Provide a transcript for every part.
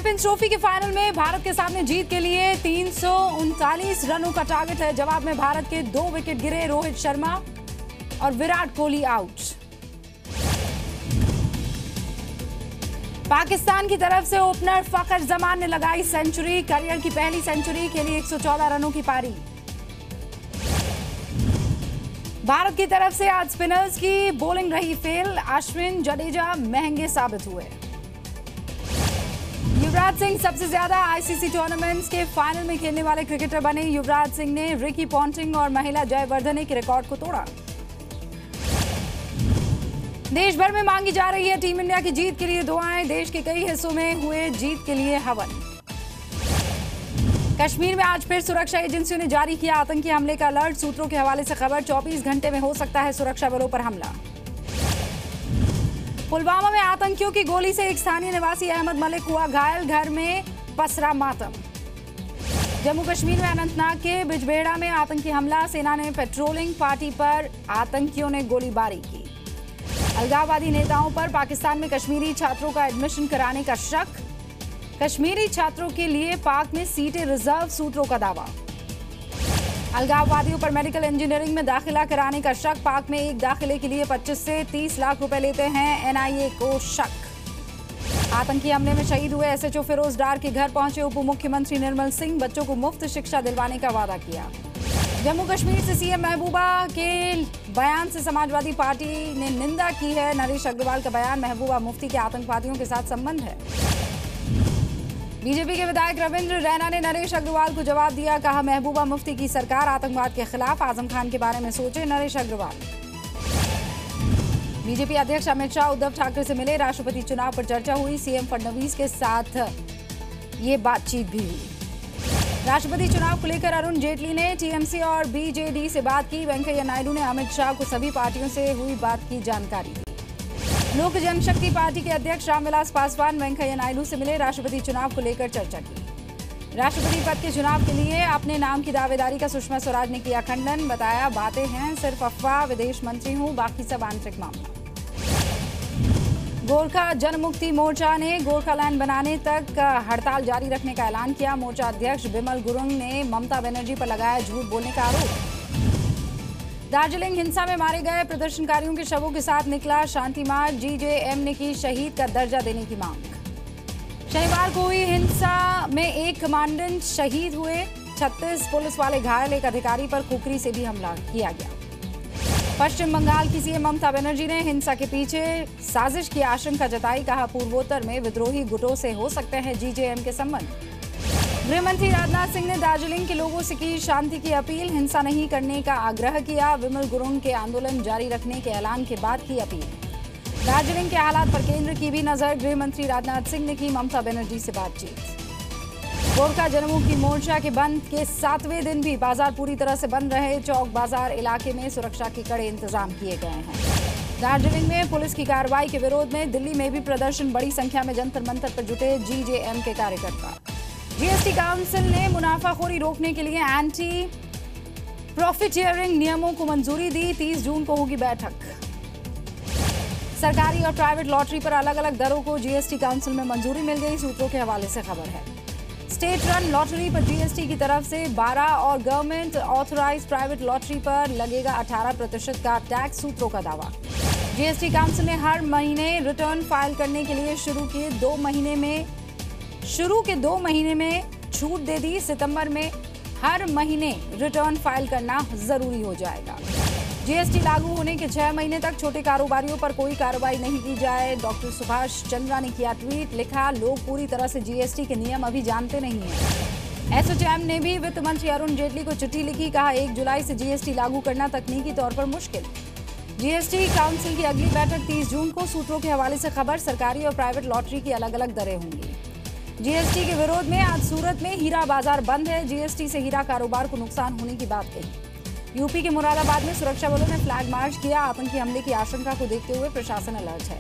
Champions trophy के final में भारत के सामने जीत के लिए 339 रनों का टारगेट है। जवाब में भारत के 2 विकेट गिरे। रोहित शर्मा और विराट कोहली आउट। पाकिस्तान की तरफ से ओपनर फखर जमान ने लगाई सेंचुरी। करियर की पहली सेंचुरी के लिए 114 रनों की पारी। भारत की तरफ से आज स्पिनर्स की बॉलिंग रही फेल। अश्विन जडेजा महंगे साबित हुए। युवराज सिंह सबसे ज्यादा आईसीसी टूर्नामेंट्स के फाइनल में खेलने वाले क्रिकेटर बने। युवराज सिंह ने रिकी पॉन्टिंग और महिला जयवर्धने के रिकॉर्ड को तोड़ा। देश भर में मांगी जा रही है टीम इंडिया की जीत के लिए दुआएं। देश के कई हिस्सों में हुए जीत के लिए हवन। कश्मीर में आज फिर सुरक्षा एजेंसियों ने जारी किया आतंकी हमले का अलर्ट। सूत्रों के हवाले से खबर, 24 घंटे में हो सकता है सुरक्षा बलों पर हमला। पुलवामा में आतंकियों की गोली से एक स्थानीय निवासी अहमद मलिक हुआ घायल। घर में पसरा मातम। जम्मू कश्मीर में अनंतनाग के बिजबेड़ा में आतंकी हमला। सेना ने पेट्रोलिंग पार्टी पर आतंकियों ने गोलीबारी की। अलगाववादी नेताओं पर पाकिस्तान में कश्मीरी छात्रों का एडमिशन कराने का शक। कश्मीरी छात्रों के लिए पाक में सीटें रिजर्व, सूत्रों का दावा। अलगाववादियों पर मेडिकल इंजीनियरिंग में दाखिला कराने का शक। पाक में एक दाखिले के लिए 25 से 30 लाख रुपए लेते हैं एनआईए को शक। आतंकी हमले में शहीद हुए एसएचओ फिरोज डार के घर पहुंचे उप मुख्यमंत्री निर्मल सिंह। बच्चों को मुफ्त शिक्षा दिलवाने का वादा किया। जम्मू कश्मीर से सीएम महबूबा के बयान से समाजवादी पार्टी ने निंदा की है। नरेश अग्रवाल का बयान, महबूबा मुफ्ती के आतंकवादियों के साथ संबंध है। बीजेपी के विधायक रविंद्र रैना ने नरेश अग्रवाल को जवाब दिया। कहा, महबूबा मुफ्ती की सरकार आतंकवाद के खिलाफ। आजम खान के बारे में सोचे नरेश अग्रवाल। बीजेपी अध्यक्ष अमित शाह उद्धव ठाकरे से मिले। राष्ट्रपति चुनाव पर चर्चा हुई। सीएम फडणवीस के साथ ये बातचीत भी हुई। राष्ट्रपति चुनाव को लेकर अरुण जेटली ने टीएमसी और बीजेडी से बात की। वेंकैया नायडू ने अमित शाह को सभी पार्टियों से हुई बात की जानकारी दी। लोक जनशक्ति पार्टी के अध्यक्ष रामविलास पासवान वेंकैया नायडू से मिले। राष्ट्रपति चुनाव को लेकर चर्चा की। राष्ट्रपति पद के चुनाव के लिए अपने नाम की दावेदारी का सुषमा स्वराज ने किया खंडन। बताया, बातें हैं सिर्फ अफवाह, विदेश मंत्री हूं, बाकी सब आंतरिक मामला। गोरखा जनमुक्ति मोर्चा ने गोरखालैंड बनाने तक हड़ताल जारी रखने का ऐलान किया। मोर्चा अध्यक्ष बिमल गुरुंग ने ममता बनर्जी पर लगाया झूठ बोलने का आरोप। दार्जिलिंग हिंसा में मारे गए प्रदर्शनकारियों के शवों के साथ निकला शांति मार्च। जीजेएम ने की शहीद का दर्जा देने की मांग। शनिवार को हुई हिंसा में एक कमांडेंट शहीद हुए। 36 पुलिस वाले घायल। एक अधिकारी पर कुकरी से भी हमला किया गया। पश्चिम बंगाल की सीएम ममता बनर्जी ने हिंसा के पीछे साजिश की आशंका जताई। कहा, पूर्वोत्तर में विद्रोही गुटों से हो सकते हैं जीजेएम के संबंध। गृह मंत्री राजनाथ सिंह ने दार्जिलिंग के लोगों से की शांति की अपील। हिंसा नहीं करने का आग्रह किया। विमल गुरुंग के आंदोलन जारी रखने के ऐलान के बाद की अपील। दार्जिलिंग के हालात पर केंद्र की भी नजर। गृह मंत्री राजनाथ सिंह ने की ममता बनर्जी से बातचीत। गोरखा जनमुक्ति मोर्चा के बंद के 7वें दिन भी बाजार पूरी तरह से बंद रहे। चौक बाजार इलाके में सुरक्षा के कड़े इंतजाम किए गए हैं। दार्जिलिंग में पुलिस की कार्रवाई के विरोध में दिल्ली में भी प्रदर्शन। बड़ी संख्या में जंतर मंतर पर जुटे जीजेएम के कार्यकर्ता। जीएसटी काउंसिल ने मुनाफाखोरी रोकने के लिए एंटी प्रॉफिटियरिंग नियमों को मंजूरी दी। 30 जून को होगी बैठक। सरकारी और प्राइवेट लॉटरी पर अलग अलग दरों को जीएसटी काउंसिल में मंजूरी मिल गई। सूत्रों के हवाले से खबर है। स्टेट रन लॉटरी पर जीएसटी की तरफ से 12 और गवर्नमेंट ऑथराइज प्राइवेट लॉटरी पर लगेगा 18% का टैक्स। सूत्रों का दावा। जीएसटी काउंसिल ने हर महीने रिटर्न फाइल करने के लिए शुरू के 2 महीने में छूट दे दी। सितंबर में हर महीने रिटर्न फाइल करना जरूरी हो जाएगा। जीएसटी लागू होने के 6 महीने तक छोटे कारोबारियों पर कोई कार्रवाई नहीं की जाए। डॉक्टर सुभाष चंद्रा ने किया ट्वीट। लिखा, लोग पूरी तरह से जीएसटी के नियम अभी जानते नहीं हैं। एसोचैम ने भी वित्त मंत्री अरुण जेटली को चिट्ठी लिखी। कहा, 1 जुलाई से जीएसटी लागू करना तकनीकी तौर पर मुश्किल। जीएसटी काउंसिल की अगली बैठक 30 जून को। सूत्रों के हवाले से खबर, सरकारी और प्राइवेट लॉटरी की अलग अलग दरें होंगी। जीएसटी के विरोध में आज सूरत में हीरा बाजार बंद है। जीएसटी से हीरा कारोबार को नुकसान होने की बात कही। यूपी के मुरादाबाद में सुरक्षा बलों ने फ्लैग मार्च किया। आतंकी हमले की आशंका को देखते हुए प्रशासन अलर्ट है।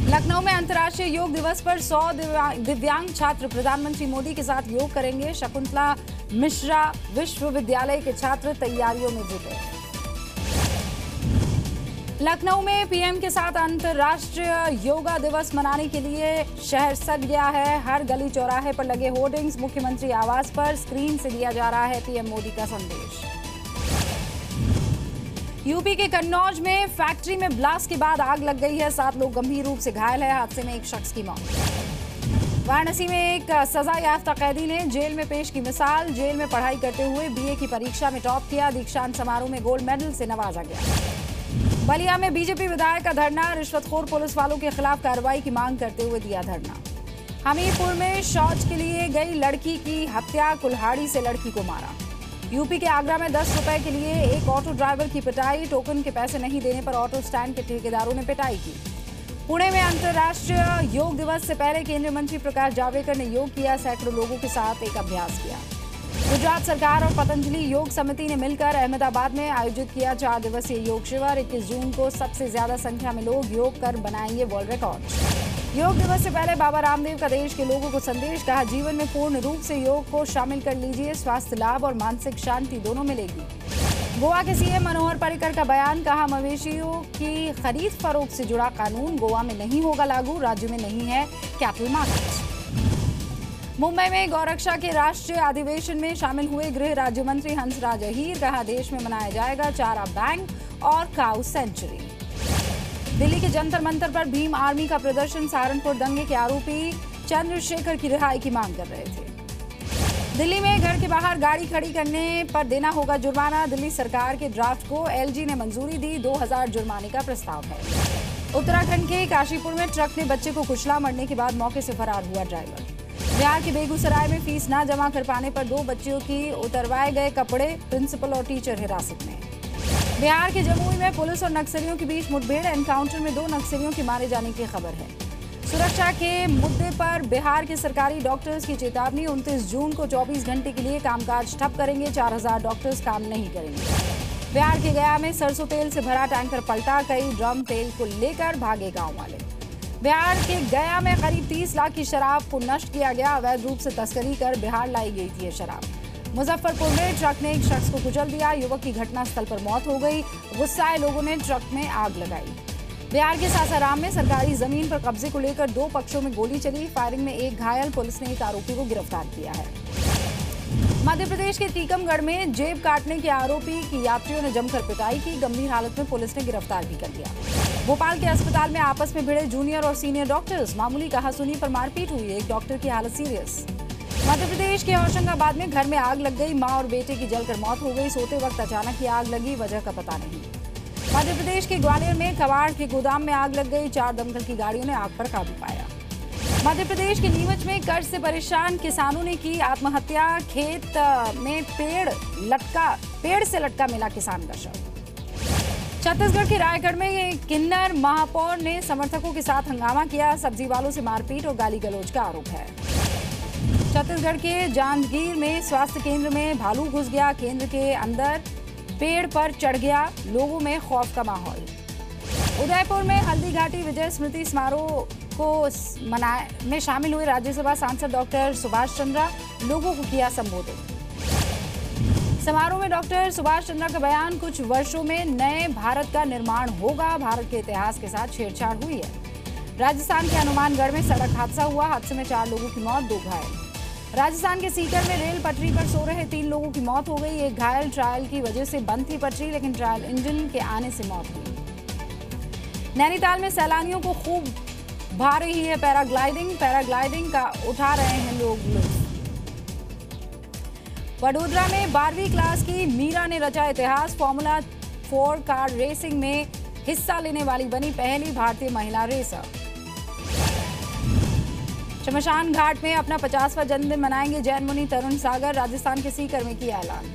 लखनऊ में अंतर्राष्ट्रीय योग दिवस पर 100 दिव्यांग छात्र प्रधानमंत्री मोदी के साथ योग करेंगे। शकुंतला मिश्रा विश्वविद्यालय के छात्र तैयारियों में जुटे। लखनऊ में पीएम के साथ अंतर्राष्ट्रीय योगा दिवस मनाने के लिए शहर सज गया है। हर गली चौराहे पर लगे होर्डिंग्स, मुख्यमंत्री आवास पर स्क्रीन से दिया जा रहा है पीएम मोदी का संदेश। यूपी के कन्नौज में फैक्ट्री में ब्लास्ट के बाद आग लग गई है। 7 लोग गंभीर रूप से घायल है। हादसे में एक शख्स की मौत। वाराणसी में एक सजा याफ्ता कैदी ने जेल में पेश की मिसाल। जेल में पढ़ाई करते हुए बीए की परीक्षा में टॉप किया। दीक्षांत समारोह में गोल्ड मेडल से नवाजा गया। बलिया में बीजेपी विधायक का धरना। रिश्वतखोर पुलिस वालों के खिलाफ कार्रवाई की मांग करते हुए दिया धरना। हमीरपुर में शौच के लिए गई लड़की की हत्या, कुल्हाड़ी से लड़की को मारा। यूपी के आगरा में 10 रुपए के लिए एक ऑटो ड्राइवर की पिटाई। टोकन के पैसे नहीं देने पर ऑटो स्टैंड के ठेकेदारों ने पिटाई की। पुणे में अंतर्राष्ट्रीय योग दिवस से पहले केंद्रीय मंत्री प्रकाश जावड़ेकर ने योग किया। सैकड़ों लोगों के साथ एक अभ्यास किया। गुजरात सरकार और पतंजलि योग समिति ने मिलकर अहमदाबाद में आयोजित किया 4 दिवसीय योग शिविर। 21 जून को सबसे ज्यादा संख्या में लोग योग कर बनाएंगे वर्ल्ड रिकॉर्ड। योग दिवस से पहले बाबा रामदेव का देश के लोगों को संदेश। कहा, जीवन में पूर्ण रूप से योग को शामिल कर लीजिए। स्वास्थ्य लाभ और मानसिक शांति दोनों मिलेगी। गोवा के सीएम मनोहर पर्रिकर का बयान। कहा, मवेशियों की खरीद फरोख्त से जुड़ा कानून गोवा में नहीं होगा लागू। राज्य में नहीं है कैपिटल मार्केट। मुंबई में गौरक्षा के राष्ट्रीय अधिवेशन में शामिल हुए गृह राज्य मंत्री हंसराज अहीर। कहा, देश में मनाया जाएगा चारा बैंक और काऊ सेंचुरी। दिल्ली के जंतर मंतर पर भीम आर्मी का प्रदर्शन। सहारनपुर दंगे के आरोपी चंद्रशेखर की रिहाई की मांग कर रहे थे। दिल्ली में घर के बाहर गाड़ी खड़ी करने पर देना होगा जुर्माना। दिल्ली सरकार के ड्राफ्ट को एलजी ने मंजूरी दी। 2000 जुर्माने का प्रस्ताव है। उत्तराखंड के काशीपुर में ट्रक ने बच्चे को कुचला, मरने के बाद मौके से फरार हुआ ड्राइवर। बिहार के बेगूसराय में फीस न जमा कर पाने पर 2 बच्चियों की उतरवाए गए कपड़े। प्रिंसिपल और टीचर हिरासत में। बिहार के जमुई में पुलिस और नक्सलियों के बीच मुठभेड़। एनकाउंटर में 2 नक्सलियों के मारे जाने की खबर है। सुरक्षा के मुद्दे पर बिहार के सरकारी डॉक्टर्स की चेतावनी। 29 जून को 24 घंटे के लिए कामकाज ठप करेंगे। 4000 डॉक्टर्स काम नहीं करेंगे। बिहार के गया में सरसों तेल से भरा टैंकर पलटा। कई ड्रम तेल को लेकर भागे गांव वाले। बिहार के गया में करीब 30 लाख की शराब को नष्ट किया गया। अवैध रूप से तस्करी कर बिहार लाई गई थी ये शराब। मुजफ्फरपुर में ट्रक ने एक शख्स को कुचल दिया। युवक की घटनास्थल पर मौत हो गई। गुस्साए लोगों ने ट्रक में आग लगाई। बिहार के सासाराम में सरकारी जमीन पर कब्जे को लेकर 2 पक्षों में गोली चली। फायरिंग में एक घायल। पुलिस ने एक आरोपी को गिरफ्तार किया है। मध्य प्रदेश के टीकमगढ़ में जेब काटने के आरोपी की यात्रियों ने जमकर पिटाई की। गंभीर हालत में पुलिस ने गिरफ्तार भी कर लिया। भोपाल के अस्पताल में आपस में भिड़े जूनियर और सीनियर डॉक्टर्स। मामूली कहासुनी पर मारपीट हुई। एक डॉक्टर की हालत सीरियस। मध्य प्रदेश के होशंगाबाद में घर में आग लग गई। मां और बेटे की जलकर मौत हो गई। सोते वक्त अचानक ही आग लगी, वजह का पता नहीं। मध्य प्रदेश के ग्वालियर में कबाड़ के गोदाम में आग लग गई। 4 दमकल की गाड़ियों ने आग पर काबू पाया। मध्य प्रदेश के नीमच में कर्ज से परेशान किसानों ने की आत्महत्या। खेत में पेड़ से लटका मिला किसान का शव। छत्तीसगढ़ के रायगढ़ में किन्नर महापौर ने समर्थकों के साथ हंगामा किया। सब्जी वालों से मारपीट और गाली गलौज का आरोप है। छत्तीसगढ़ के जांजगीर में स्वास्थ्य केंद्र में भालू घुस गया। केंद्र के अंदर पेड़ पर चढ़ गया। लोगों में खौफ का माहौल। उदयपुर में हल्दी घाटी विजय स्मृति समारोह में शामिल हुए राज्यसभा सांसद डॉक्टर सुभाष चंद्रा। लोगों को किया संबोधित। समारोह में डॉक्टर सुभाष चंद्रा का बयान। कुछ वर्षों में नए भारत का निर्माण होगा। भारत के इतिहास के साथ छेड़छाड़ हुई है। राजस्थान के हनुमानगढ़ में सड़क हादसा हुआ। हादसे में 4 लोगों की मौत, 2 घायल। राजस्थान के सीकर में रेल पटरी पर सो रहे 3 लोगों की मौत हो गई। एक घायल। ट्रायल की वजह से बंद थी पटरी, लेकिन ट्रायल इंजन के आने से मौत हुई। नैनीताल में सैलानियों को खूब भा रही है पैराग्लाइडिंग का उठा रहे हैं लोग लुत्फ। वडोदरा में 12वीं क्लास की मीरा ने रचा इतिहास। फॉर्मूला 4 कार रेसिंग में हिस्सा लेने वाली बनी पहली भारतीय महिला रेसर। शमशान घाट में अपना 50वां जन्मदिन मनाएंगे जैन मुनि तरुण सागर। राजस्थान के सीकर में किया ऐलान।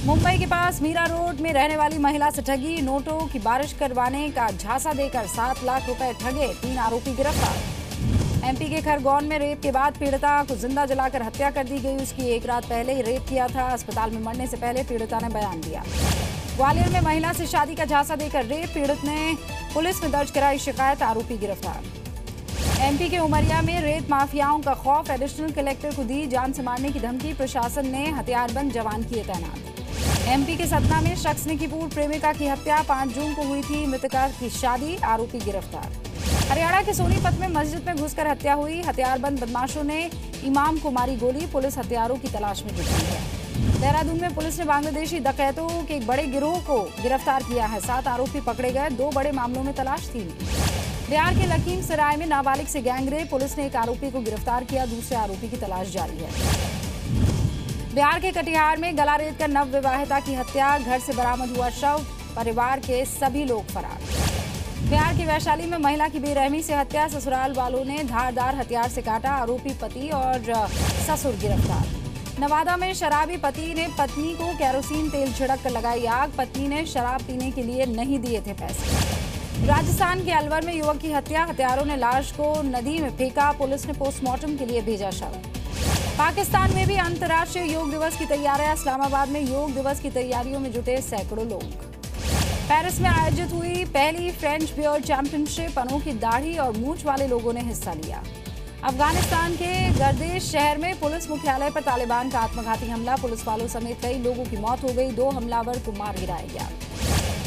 मुंबई के पास मीरा रोड में रहने वाली महिला से ठगी। नोटों की बारिश करवाने का झांसा देकर 7 लाख रुपए ठगे। 3 आरोपी गिरफ्तार। एमपी के खरगोन में रेप के बाद पीड़िता को जिंदा जलाकर हत्या कर दी गई। उसकी 1 रात पहले ही रेप किया था। अस्पताल में मरने से पहले पीड़िता ने बयान दिया। ग्वालियर में महिला से शादी का झांसा देकर रेप। पीड़ित ने पुलिस में दर्ज कराई शिकायत। आरोपी गिरफ्तार। एमपी के उमरिया में रेत माफियाओं का खौफ। एडिशनल कलेक्टर को दी जान से मारने की धमकी। प्रशासन ने हथियारबंद जवान किए तैनात। एमपी के सतना में शख्स ने की पूर्व प्रेमिका की हत्या। 5 जून को हुई थी मृतका की शादी, आरोपी गिरफ्तार। हरियाणा के सोनीपत में मस्जिद में घुसकर हत्या हुई। हथियारबंद बदमाशों ने इमाम को मारी गोली। पुलिस हत्यारों की तलाश में जुटी है। देहरादून में पुलिस ने बांग्लादेशी डकैतों के एक बड़े गिरोह को गिरफ्तार किया है। 7 आरोपी पकड़े गए। 2 बड़े मामलों में तलाश थी। बिहार के लखीमसराय में नाबालिग से गैंगरेप। पुलिस ने एक आरोपी को गिरफ्तार किया। दूसरे आरोपी की तलाश जारी है। बिहार के कटिहार में गला रेत कर नव विवाहिता की हत्या। घर से बरामद हुआ शव। परिवार के सभी लोग फरार। बिहार के वैशाली में महिला की बेरहमी से हत्या। ससुराल वालों ने धारदार हथियार से काटा। आरोपी पति और ससुर गिरफ्तार। नवादा में शराबी पति ने पत्नी को केरोसिन तेल छिड़क कर लगाई आग। पत्नी ने शराब पीने के लिए नहीं दिए थे पैसे। राजस्थान के अलवर में युवक की हत्या। हत्यारों ने लाश को नदी में फेंका। पुलिस ने पोस्टमार्टम के लिए भेजा शव। पाकिस्तान में भी अंतर्राष्ट्रीय योग दिवस की तैयारियां। इस्लामाबाद में योग दिवस की तैयारियों में जुटे सैकड़ों लोग। पेरिस में आयोजित हुई पहली फ्रेंच बियर चैंपियनशिप। अनोखी दाढ़ी और मूंछ वाले लोगों ने हिस्सा लिया। अफगानिस्तान के गर्देश शहर में पुलिस मुख्यालय पर तालिबान का आत्मघाती हमला। पुलिस वालों समेत कई लोगों की मौत हो गई। 2 हमलावर को मार गिराया गया।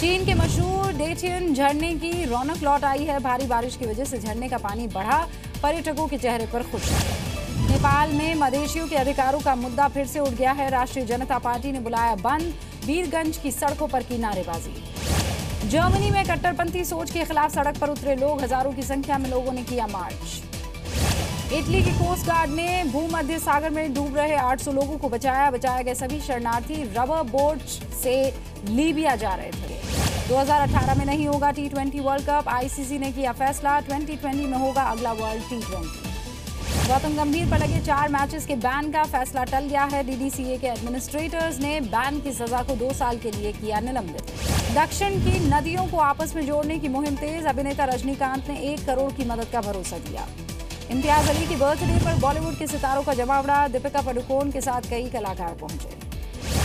चीन के मशहूर डेटियन झरने की रौनक लौट आई है। भारी बारिश की वजह से झरने का पानी बढ़ा। पर्यटकों के चेहरे पर खुशी। नेपाल में मवेशियों के अधिकारों का मुद्दा फिर से उठ गया है। राष्ट्रीय जनता पार्टी ने बुलाया बंद। वीरगंज की सड़कों पर की नारेबाजी। जर्मनी में कट्टरपंथी सोच के खिलाफ सड़क पर उतरे लोग। हजारों की संख्या में लोगों ने किया मार्च। इटली की कोस्ट गार्ड ने भूमध्य सागर में डूब रहे 800 लोगों को बचाया। बचाए गए सभी शरणार्थी रबर बोट से लीबिया जा रहे थे। 2018 में नहीं होगा T20 वर्ल्ड कप। आईसीसी ने किया फैसला। 2020 में होगा अगला वर्ल्ड T20। गौतम गंभीर पर लगे 4 मैचेस के बैन का फैसला टल गया है। डीडीसीए के एडमिनिस्ट्रेटर्स ने बैन की सजा को 2 साल के लिए किया निलंबित। दक्षिण की नदियों को आपस में जोड़ने की मुहिम तेज। अभिनेता रजनीकांत ने 1 करोड़ की मदद का भरोसा दिया। इम्तियाज अली की बर्थडे पर बॉलीवुड के सितारों का जमावड़ा। दीपिका पादुकोण के साथ कई कलाकार पहुंचे।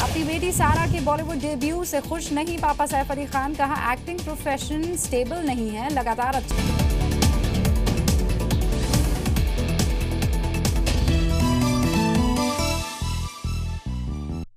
अपनी बेटी सारा के बॉलीवुड डेब्यू से खुश नहीं पापा सैफ अली खान। कहा एक्टिंग प्रोफेशन स्टेबल नहीं है, लगातार अच्छा